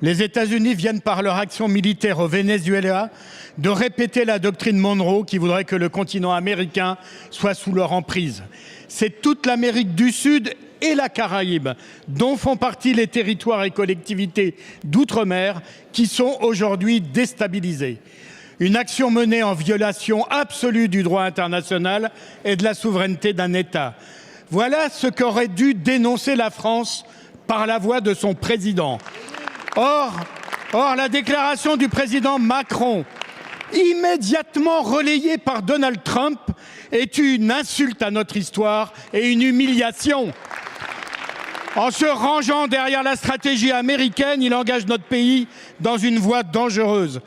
Les États-Unis viennent par leur action militaire au Venezuela de répéter la doctrine Monroe qui voudrait que le continent américain soit sous leur emprise. C'est toute l'Amérique du Sud et la Caraïbe, dont font partie les territoires et collectivités d'outre-mer, qui sont aujourd'hui déstabilisés. Une action menée en violation absolue du droit international et de la souveraineté d'un État. Voilà ce qu'aurait dû dénoncer la France par la voix de son président. Or, la déclaration du président Macron, immédiatement relayée par Donald Trump, est une insulte à notre histoire et une humiliation. En se rangeant derrière la stratégie américaine, il engage notre pays dans une voie dangereuse.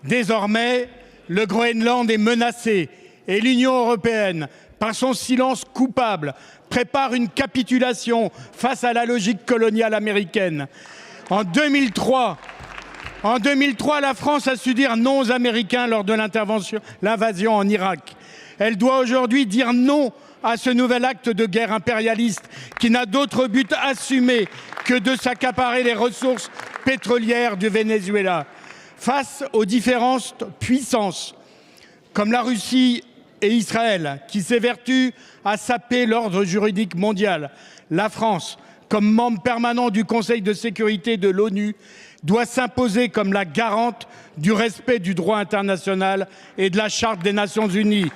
Désormais, le Groenland est menacé et l'Union européenne, par son silence coupable, prépare une capitulation face à la logique coloniale américaine. En 2003, la France a su dire non aux Américains lors de l'invasion en Irak. Elle doit aujourd'hui dire non à ce nouvel acte de guerre impérialiste qui n'a d'autre but assumé que de s'accaparer les ressources pétrolières du Venezuela. Face aux différentes puissances, comme la Russie et Israël, qui s'évertuent à saper l'ordre juridique mondial, la France, comme membre permanent du Conseil de sécurité de l'ONU, doit s'imposer comme la garante du respect du droit international et de la Charte des Nations Unies.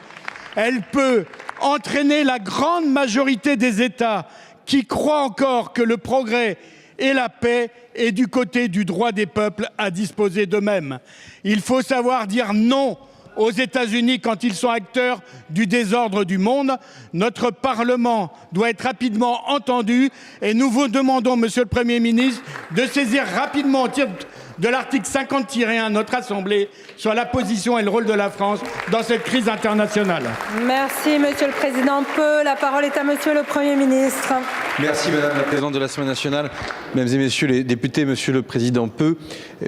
Elle peut entraîner la grande majorité des États qui croient encore que le progrès et la paix est du côté du droit des peuples à disposer d'eux-mêmes. Il faut savoir dire non aux États-Unis quand ils sont acteurs du désordre du monde. Notre Parlement doit être rapidement entendu et nous vous demandons, Monsieur le Premier ministre, de saisir rapidement au titre de l'article 50-1 notre Assemblée sur la position et le rôle de la France dans cette crise internationale. Merci Monsieur le Président Peu. La parole est à Monsieur le Premier ministre. Merci Madame la Présidente de l'Assemblée nationale. Mesdames et Messieurs les députés, Monsieur le Président Peu,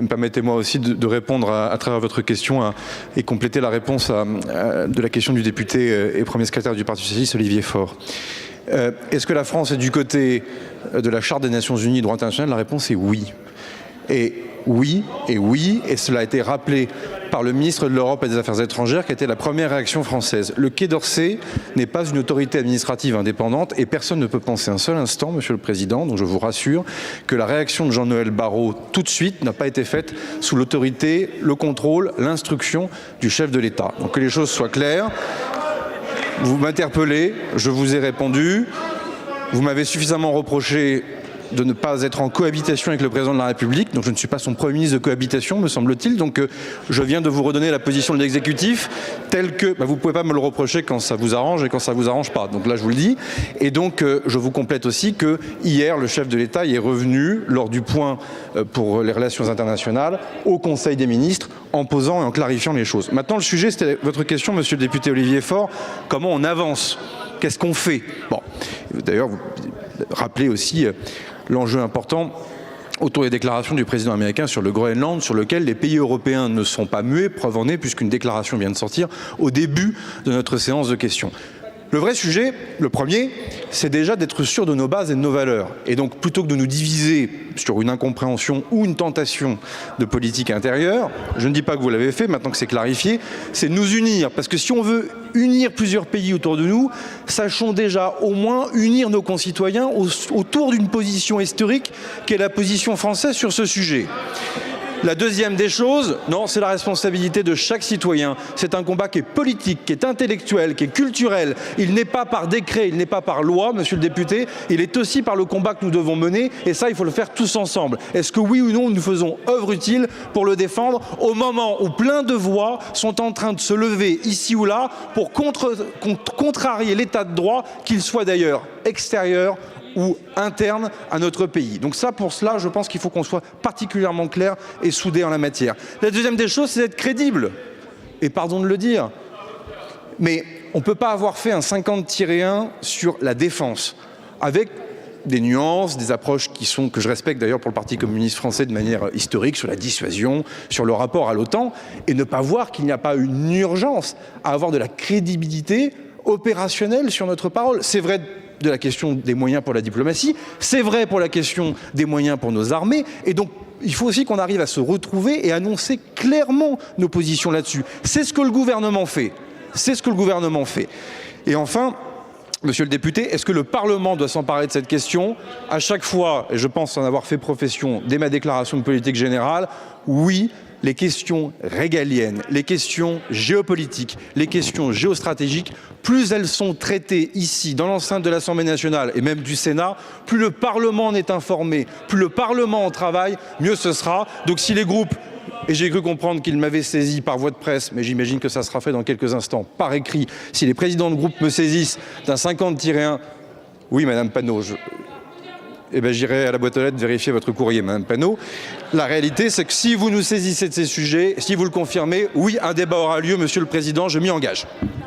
permettez-moi aussi de répondre à travers votre question et compléter la réponse de la question du député et Premier secrétaire du Parti socialiste Olivier Faure. Est-ce que la France est du côté de la Charte des Nations Unies et droit international? La réponse est oui. Et cela a été rappelé par le ministre de l'Europe et des Affaires étrangères, qui a été la première réaction française. Le Quai d'Orsay n'est pas une autorité administrative indépendante et personne ne peut penser un seul instant, Monsieur le Président, donc je vous rassure, que la réaction de Jean-Noël Barrot tout de suite n'a pas été faite sous l'autorité, le contrôle, l'instruction du chef de l'État. Donc que les choses soient claires. Vous m'interpellez, je vous ai répondu. Vous m'avez suffisamment reproché de ne pas être en cohabitation avec le président de la République. Donc je ne suis pas son Premier ministre de cohabitation, me semble-t-il. Donc je viens de vous redonner la position de l'exécutif telle que vous ne pouvez pas me le reprocher quand ça vous arrange et quand ça ne vous arrange pas. Donc là, je vous le dis. Et donc je vous complète aussi que hier, le chef de l'État y est revenu lors du point pour les relations internationales au Conseil des ministres en posant et en clarifiant les choses. Maintenant, le sujet, c'était votre question, Monsieur le député Olivier Faure. Comment on avance? Qu'est-ce qu'on fait? Bon, d'ailleurs, vous rappelez aussi l'enjeu important autour des déclarations du président américain sur le Groenland, sur lequel les pays européens ne sont pas muets, preuve en est, puisqu'une déclaration vient de sortir au début de notre séance de questions. Le vrai sujet, le premier, c'est déjà d'être sûr de nos bases et de nos valeurs. Et donc, plutôt que de nous diviser sur une incompréhension ou une tentation de politique intérieure, je ne dis pas que vous l'avez fait, maintenant que c'est clarifié, c'est de nous unir. Parce que si on veut unir plusieurs pays autour de nous, sachons déjà au moins unir nos concitoyens autour d'une position historique qui est la position française sur ce sujet. La deuxième des choses, non, c'est la responsabilité de chaque citoyen. C'est un combat qui est politique, qui est intellectuel, qui est culturel. Il n'est pas par décret, il n'est pas par loi, Monsieur le député, il est aussi par le combat que nous devons mener, et ça, il faut le faire tous ensemble. Est-ce que oui ou non, nous faisons œuvre utile pour le défendre au moment où plein de voix sont en train de se lever ici ou là pour contrarier l'état de droit, qu'il soit d'ailleurs extérieur ou interne à notre pays. Donc ça, pour cela, je pense qu'il faut qu'on soit particulièrement clair et soudé en la matière. La deuxième des choses, c'est d'être crédible. Et pardon de le dire, mais on ne peut pas avoir fait un 50-1 sur la défense, avec des nuances, des approches que je respecte d'ailleurs pour le Parti communiste français de manière historique, sur la dissuasion, sur le rapport à l'OTAN, et ne pas voir qu'il n'y a pas une urgence à avoir de la crédibilité opérationnelle sur notre parole. C'est vrai de la question des moyens pour la diplomatie, c'est vrai pour la question des moyens pour nos armées, et donc il faut aussi qu'on arrive à se retrouver et annoncer clairement nos positions là-dessus. C'est ce que le gouvernement fait. C'est ce que le gouvernement fait. Et enfin, monsieur le député, est-ce que le Parlement doit s'emparer de cette question? À chaque fois, et je pense en avoir fait profession dès ma déclaration de politique générale, oui, les questions régaliennes, les questions géopolitiques, les questions géostratégiques, plus elles sont traitées ici, dans l'enceinte de l'Assemblée nationale et même du Sénat, plus le Parlement en est informé, plus le Parlement en travaille, mieux ce sera. Donc si les groupes, et j'ai cru comprendre qu'ils m'avaient saisi par voie de presse, mais j'imagine que ça sera fait dans quelques instants, par écrit, si les présidents de groupe me saisissent d'un 50-1, oui, Madame Panot, j'irai à la boîte aux lettres vérifier votre courrier, Madame Panot. La réalité, c'est que si vous nous saisissez de ces sujets, si vous le confirmez, oui, un débat aura lieu, Monsieur le Président, je m'y engage.